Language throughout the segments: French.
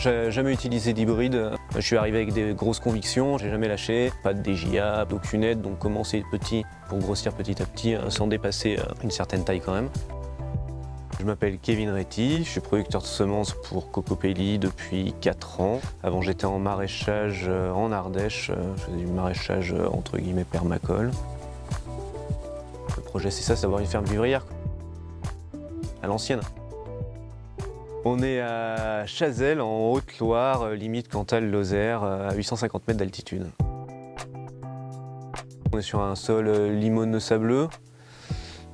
J'ai jamais utilisé d'hybride. Je suis arrivé avec des grosses convictions, j'ai jamais lâché. Pas de DJA, d'aucune aide, donc commencer petit pour grossir petit à petit sans dépasser une certaine taille quand même. Je m'appelle Kevin Réty, je suis producteur de semences pour Cocopelli depuis 4 ans. Avant j'étais en maraîchage en Ardèche, je faisais du maraîchage entre guillemets permacole. Le projet c'est ça, c'est avoir une ferme vivrière à l'ancienne. On est à Chazelles, en Haute-Loire, limite Cantal-Lozère, à 850 mètres d'altitude. On est sur un sol limoneux sableux,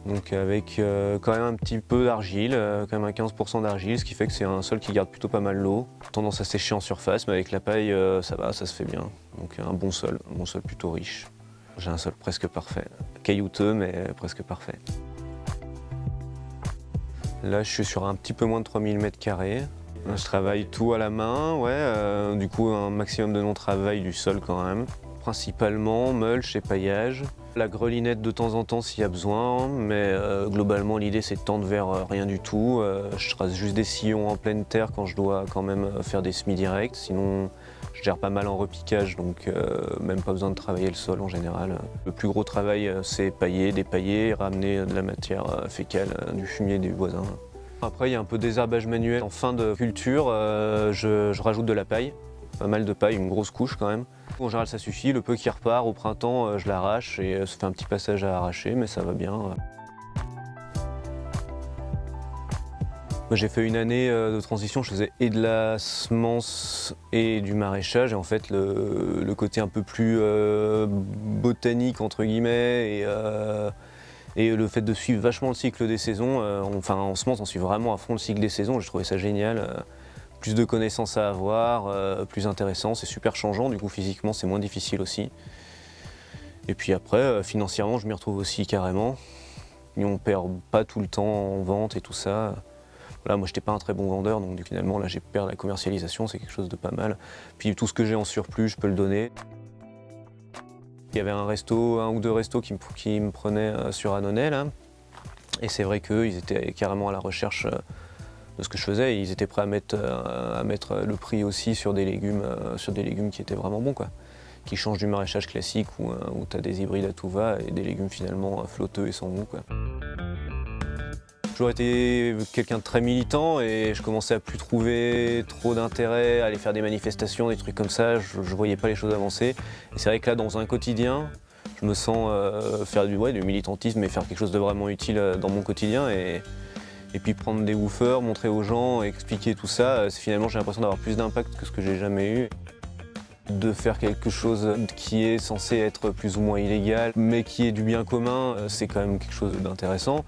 donc avec quand même un petit peu d'argile, quand même un 15% d'argile, ce qui fait que c'est un sol qui garde plutôt pas mal l'eau. Tendance à sécher en surface, mais avec la paille, ça va, ça se fait bien. Donc un bon sol plutôt riche. J'ai un sol presque parfait, caillouteux mais presque parfait. Là, je suis sur un petit peu moins de 3000 m². Je travaille tout à la main, ouais, du coup un maximum de non-travail du sol quand même. Principalement mulch et paillage. La grelinette de temps en temps s'il y a besoin, mais globalement l'idée c'est de tendre vers rien du tout. Je trace juste des sillons en pleine terre quand je dois quand même faire des semis directs, sinon je gère pas mal en repiquage, donc même pas besoin de travailler le sol en général. Le plus gros travail c'est pailler, dépailler, ramener de la matière fécale, du fumier des voisins. Après il y a un peu désherbage manuel. En fin de culture, je rajoute de la paille, pas mal de paille, une grosse couche quand même. En général ça suffit, le peu qui repart au printemps je l'arrache et ça fait un petit passage à arracher mais ça va bien. J'ai fait une année de transition, je faisais et de la semence et du maraîchage et en fait le côté un peu plus botanique entre guillemets et le fait de suivre vachement le cycle des saisons, enfin en semence on suit vraiment à fond le cycle des saisons, j'ai trouvé ça génial. Plus de connaissances à avoir, plus intéressant, c'est super changeant, du coup physiquement c'est moins difficile aussi. Et puis après, financièrement je m'y retrouve aussi carrément. Et on perd pas tout le temps en vente et tout ça. Voilà, moi j'étais pas un très bon vendeur, donc finalement là j'ai perdu la commercialisation, c'est quelque chose de pas mal. Puis tout ce que j'ai en surplus, je peux le donner. Il y avait un ou deux restos qui me prenaient sur Annonay là. Et c'est vrai qu'ils étaient carrément à la recherche de ce que je faisais, et ils étaient prêts à mettre le prix aussi sur des légumes qui étaient vraiment bons, quoi. Qui changent du maraîchage classique où tu as des hybrides à tout va et des légumes finalement flotteux et sans goût, quoi. J'ai toujours été quelqu'un de très militant et je commençais à plus trouver trop d'intérêt à aller faire des manifestations, des trucs comme ça, je voyais pas les choses avancer. Et c'est vrai que là dans un quotidien, je me sens faire du militantisme et faire quelque chose de vraiment utile dans mon quotidien. Et puis prendre des woofers, montrer aux gens, expliquer tout ça, finalement j'ai l'impression d'avoir plus d'impact que ce que j'ai jamais eu. De faire quelque chose qui est censé être plus ou moins illégal, mais qui est du bien commun, c'est quand même quelque chose d'intéressant.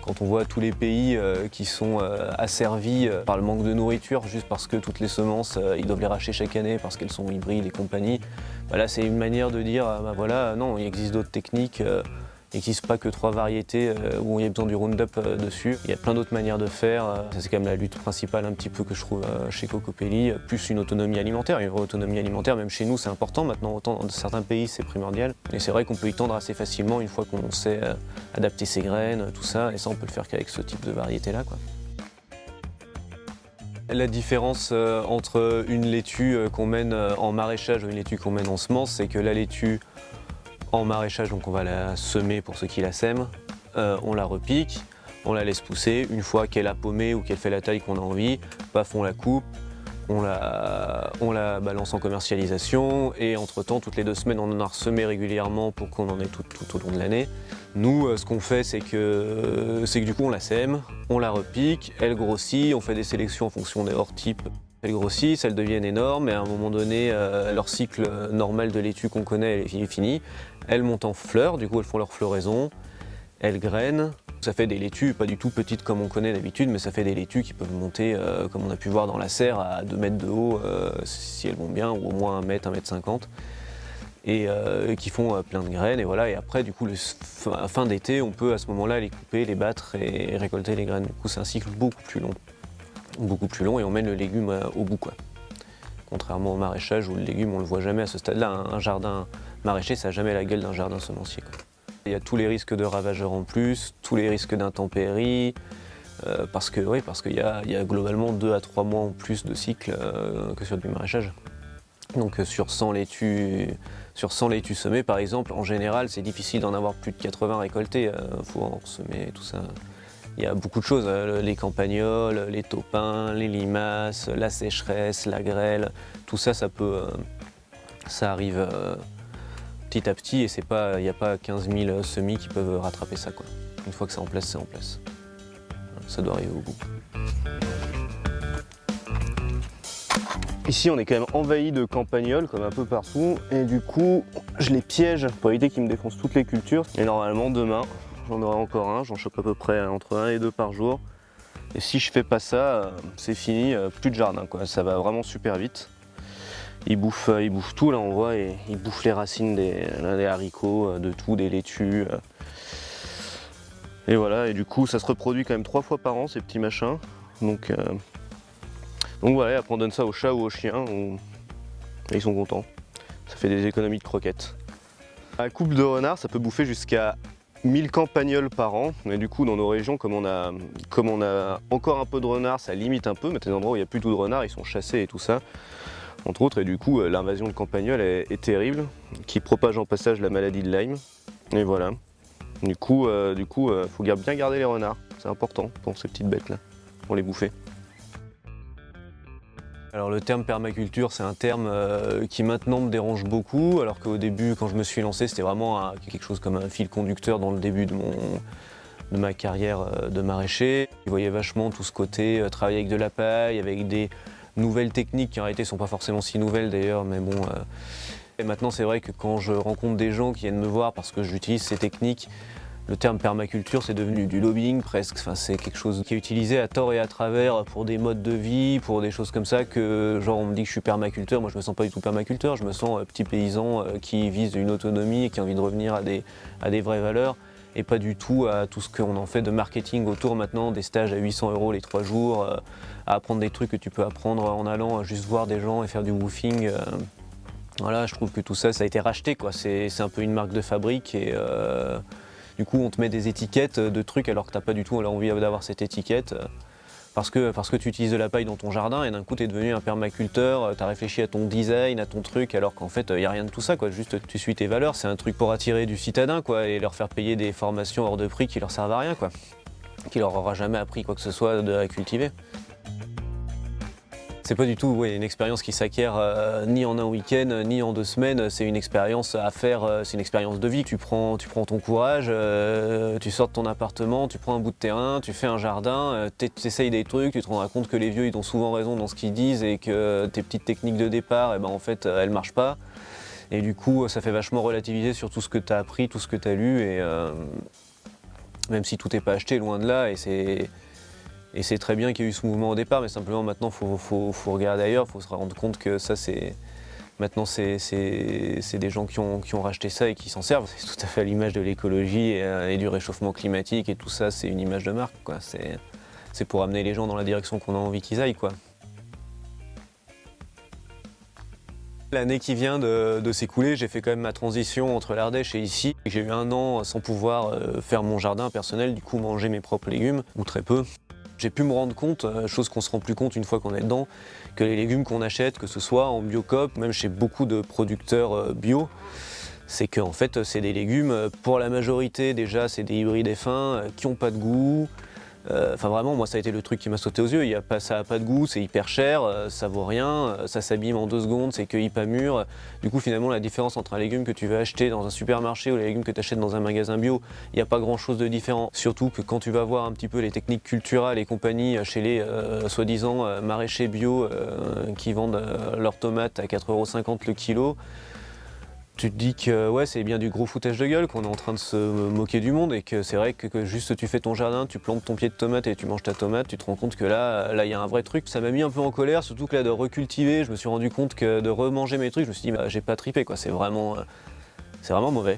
Quand on voit tous les pays qui sont asservis par le manque de nourriture, juste parce que toutes les semences, ils doivent les racheter chaque année parce qu'elles sont hybrides et compagnie, bah là c'est une manière de dire, bah voilà, non, il existe d'autres techniques. Il n'existe pas que 3 variétés où il y a besoin du Roundup dessus. Il y a plein d'autres manières de faire. Ça c'est quand même la lutte principale un petit peu que je trouve chez Cocopelli, plus une autonomie alimentaire. Une vraie autonomie alimentaire, même chez nous c'est important maintenant, autant dans certains pays c'est primordial. Et c'est vrai qu'on peut y tendre assez facilement une fois qu'on sait adapter ses graines, tout ça, et ça on peut le faire qu'avec ce type de variété-là, quoi. La différence entre une laitue qu'on mène en maraîchage ou une laitue qu'on mène en semence, c'est que la laitue en maraîchage, donc on va la semer pour ceux qui la sèment, on la repique, on la laisse pousser. Une fois qu'elle a paumé ou qu'elle fait la taille qu'on a envie, paf, on la coupe, on la balance en commercialisation et entre-temps, toutes les 2 semaines, on en a ressemé régulièrement pour qu'on en ait tout au long de l'année. Nous, ce qu'on fait, c'est que du coup, on la sème, on la repique, elle grossit, on fait des sélections en fonction des hors types. Elles grossissent, elles deviennent énormes et à un moment donné, leur cycle normal de laitue qu'on connaît est fini. Elles montent en fleurs, du coup elles font leur floraison, elles grainent. Ça fait des laitues, pas du tout petites comme on connaît d'habitude, mais ça fait des laitues qui peuvent monter, comme on a pu voir dans la serre, à 2 mètres de haut si elles vont bien, ou au moins 1 mètre, 1,50 m. Et qui font plein de graines, et voilà. Et après, du coup, à fin d'été, on peut à ce moment-là les couper, les battre et récolter les graines. Du coup, c'est un cycle beaucoup plus long et on mène le légume au bout, quoi. Contrairement au maraîchage où le légume on le voit jamais à ce stade-là, un jardin maraîcher ça n'a jamais la gueule d'un jardin semencier, quoi. Il y a tous les risques de ravageurs en plus, tous les risques d'intempéries, parce qu'il y a globalement 2 à 3 mois en plus de cycle que sur du maraîchage. Donc sur 100 laitues semées par exemple, en général c'est difficile d'en avoir plus de 80 récoltés, faut en semer tout ça. Il y a beaucoup de choses, les campagnols, les taupins, les limaces, la sécheresse, la grêle, tout ça, ça arrive petit à petit et il n'y a pas 15 000 semis qui peuvent rattraper ça, quoi. Une fois que c'est en place, c'est en place. Ça doit arriver au bout. Ici on est quand même envahi de campagnols comme un peu partout et du coup je les piège pour éviter qu'ils me défoncent toutes les cultures. Et normalement demain j'en aurai encore un, j'en chope à peu près entre 1 et 2 par jour. Et si je fais pas ça, c'est fini, plus de jardin quoi, ça va vraiment super vite. Ils bouffent tout là on voit, et ils bouffent les racines des haricots, de tout, des laitues. Et voilà, et du coup ça se reproduit quand même 3 fois par an ces petits machins. Donc voilà, après on donne ça aux chats ou aux chiens, et ils sont contents. Ça fait des économies de croquettes. Un couple de renards, ça peut bouffer jusqu'à 1000 campagnols par an. Mais du coup, dans nos régions, comme on a encore un peu de renards, ça limite un peu. Mais il y a des endroits où il n'y a plus tout de renards, ils sont chassés et tout ça, entre autres. Et du coup, l'invasion de campagnols est terrible, qui propage en passage la maladie de Lyme. Et voilà. Du coup, faut bien garder les renards. C'est important pour ces petites bêtes-là, pour les bouffer. Alors le terme permaculture, c'est un terme qui maintenant me dérange beaucoup, alors qu'au début, quand je me suis lancé, c'était vraiment quelque chose comme un fil conducteur dans le début de ma carrière de maraîcher. Je voyais vachement tout ce côté travailler avec de la paille, avec des nouvelles techniques qui en réalité ne sont pas forcément si nouvelles d'ailleurs, mais bon. Et maintenant, c'est vrai que quand je rencontre des gens qui viennent me voir parce que j'utilise ces techniques, le terme permaculture, c'est devenu du lobbying presque. Enfin, c'est quelque chose qui est utilisé à tort et à travers pour des modes de vie, pour des choses comme ça, que genre on me dit que je suis permaculteur. Moi, je me sens pas du tout permaculteur. Je me sens petit paysan qui vise une autonomie et qui a envie de revenir à des vraies valeurs. Et pas du tout à tout ce qu'on en fait de marketing autour maintenant, des stages à 800 € les 3 jours, à apprendre des trucs que tu peux apprendre en allant juste voir des gens et faire du woofing. Voilà, je trouve que tout ça, ça a été racheté, quoi. C'est un peu une marque de fabrique et du coup, on te met des étiquettes de trucs alors que t'as pas du tout envie d'avoir cette étiquette parce que tu utilises de la paille dans ton jardin et d'un coup, tu es devenu un permaculteur, tu as réfléchi à ton design, à ton truc, alors qu'en fait, il n'y a rien de tout ça, quoi. Juste, tu suis tes valeurs. C'est un truc pour attirer du citadin, quoi, et leur faire payer des formations hors de prix qui leur servent à rien, quoi, qui leur aura jamais appris quoi que ce soit à cultiver. C'est pas du tout une expérience qui s'acquiert ni en un week-end, ni en 2 semaines. C'est une expérience à faire, c'est une expérience de vie. Tu prends ton courage, tu sors de ton appartement, tu prends un bout de terrain, tu fais un jardin, tu essayes des trucs, tu te rends compte que les vieux ils ont souvent raison dans ce qu'ils disent et que tes petites techniques de départ, en fait, elles marchent pas. Et du coup, ça fait vachement relativiser sur tout ce que tu as appris, tout ce que tu as lu, et même si tout n'est pas acheté, loin de là, et c'est très bien qu'il y ait eu ce mouvement au départ, mais simplement maintenant il faut regarder ailleurs, il faut se rendre compte que ça maintenant c'est des gens qui ont racheté ça et qui s'en servent. C'est tout à fait à l'image de l'écologie et du réchauffement climatique et tout ça, c'est une image de marque, quoi. C'est pour amener les gens dans la direction qu'on a envie qu'ils aillent, quoi. L'année qui vient de s'écouler, j'ai fait quand même ma transition entre l'Ardèche et ici. J'ai eu 1 an sans pouvoir faire mon jardin personnel, du coup manger mes propres légumes, ou très peu. J'ai pu me rendre compte, chose qu'on se rend plus compte une fois qu'on est dedans, que les légumes qu'on achète, que ce soit en biocoop, même chez beaucoup de producteurs bio, c'est qu'en fait c'est des légumes, pour la majorité déjà c'est des hybrides F1 qui n'ont pas de goût. Enfin vraiment, moi ça a été le truc qui m'a sauté aux yeux. Ça a pas de goût, c'est hyper cher, ça vaut rien, ça s'abîme en 2 secondes, c'est cueilli pas mûr. Du coup finalement la différence entre un légume que tu vas acheter dans un supermarché ou les légumes que tu achètes dans un magasin bio, il n'y a pas grand chose de différent. Surtout que quand tu vas voir un petit peu les techniques culturales et compagnie chez les soi-disant maraîchers bio qui vendent leurs tomates à 4,50 € le kilo, tu te dis que ouais, c'est bien du gros foutage de gueule, qu'on est en train de se moquer du monde et que c'est vrai que juste tu fais ton jardin, tu plantes ton pied de tomate et tu manges ta tomate, tu te rends compte que là il y a un vrai truc. Ça m'a mis un peu en colère, surtout que là de recultiver, je me suis rendu compte que de remanger mes trucs, je me suis dit j'ai pas tripé, quoi, c'est vraiment mauvais.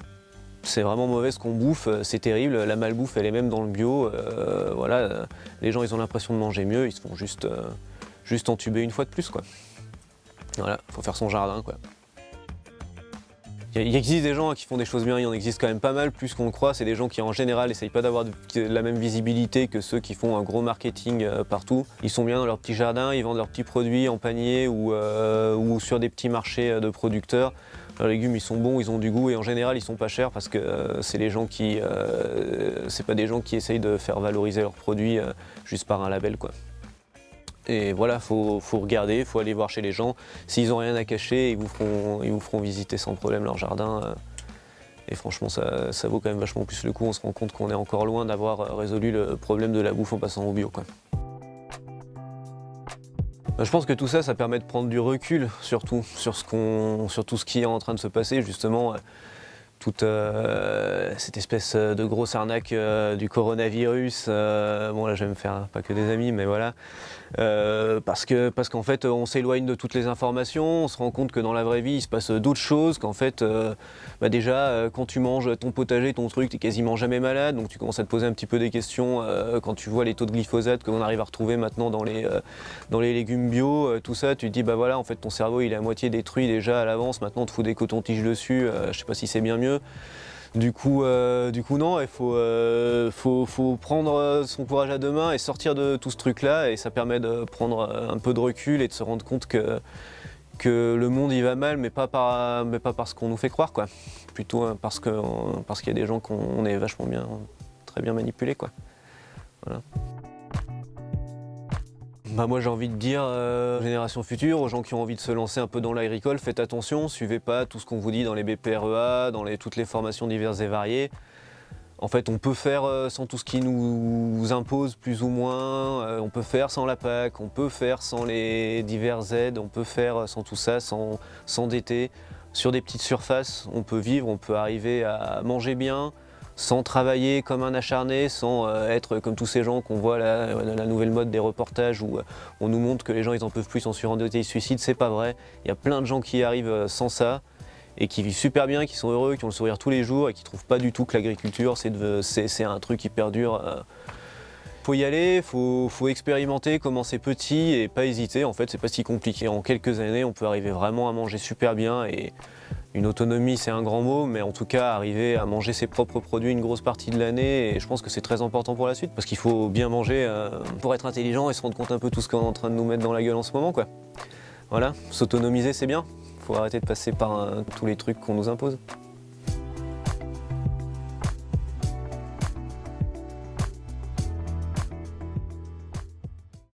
C'est vraiment mauvais ce qu'on bouffe, c'est terrible, la malbouffe elle est même dans le bio, voilà, les gens ils ont l'impression de manger mieux, ils se font juste entuber une fois de plus, quoi. Voilà, faut faire son jardin, quoi. Il existe des gens qui font des choses bien, il en existe quand même pas mal, plus qu'on le croit. C'est des gens qui en général essayent pas d'avoir la même visibilité que ceux qui font un gros marketing partout. Ils sont bien dans leur petit jardin, ils vendent leurs petits produits en panier ou sur des petits marchés de producteurs. Leurs légumes ils sont bons, ils ont du goût et en général ils sont pas chers parce que c'est les gens c'est pas des gens qui essayent de faire valoriser leurs produits juste par un label quoi. Et voilà, faut regarder, faut aller voir chez les gens. S'ils n'ont rien à cacher, ils vous feront visiter sans problème leur jardin. Et franchement, ça vaut quand même vachement plus le coup. On se rend compte qu'on est encore loin d'avoir résolu le problème de la bouffe en passant au bio, quoi. Je pense que tout ça, ça permet de prendre du recul, surtout, sur tout ce qui est en train de se passer, justement. Toute cette espèce de grosse arnaque du coronavirus. Bon là je vais me faire pas que des amis mais voilà. Parce qu'en fait on s'éloigne de toutes les informations, on se rend compte que dans la vraie vie il se passe d'autres choses, qu'en fait déjà quand tu manges ton potager, ton truc, t'es quasiment jamais malade, donc tu commences à te poser un petit peu des questions quand tu vois les taux de glyphosate que l'on arrive à retrouver maintenant dans les légumes bio, tout ça, tu te dis bah voilà en fait ton cerveau il est à moitié détruit déjà à l'avance, maintenant on te fout des cotons-tiges dessus, je sais pas si c'est bien mieux. Du coup non, il faut prendre son courage à deux mains et sortir de tout ce truc-là et ça permet de prendre un peu de recul et de se rendre compte que le monde il va mal, mais pas parce qu'on nous fait croire quoi. Plutôt parce qu'il y a des gens qu'on est vachement bien, très bien manipulés quoi. Voilà. Bah moi j'ai envie de dire aux générations futures, aux gens qui ont envie de se lancer un peu dans l'agricole, faites attention, suivez pas tout ce qu'on vous dit dans les BPREA, dans toutes les formations diverses et variées. En fait on peut faire sans tout ce qui nous impose plus ou moins, on peut faire sans la PAC, on peut faire sans les diverses aides, on peut faire sans tout ça, sans s'endetter. Sur des petites surfaces, on peut vivre, on peut arriver à manger bien, sans travailler comme un acharné, sans être comme tous ces gens qu'on voit la nouvelle mode des reportages où on nous montre que les gens ils en peuvent plus, ils sont surendettés, ils se suicident, c'est pas vrai. Il y a plein de gens qui y arrivent sans ça et qui vivent super bien, qui sont heureux, qui ont le sourire tous les jours et qui trouvent pas du tout que l'agriculture c'est un truc hyper dur. Faut y aller, faut expérimenter, commencer petit et pas hésiter, en fait c'est pas si compliqué. En quelques années on peut arriver vraiment à manger super bien et une autonomie c'est un grand mot, mais en tout cas arriver à manger ses propres produits une grosse partie de l'année et je pense que c'est très important pour la suite parce qu'il faut bien manger pour être intelligent et se rendre compte un peu tout ce qu'on est en train de nous mettre dans la gueule en ce moment quoi. Voilà, s'autonomiser c'est bien, faut arrêter de passer par tous les trucs qu'on nous impose.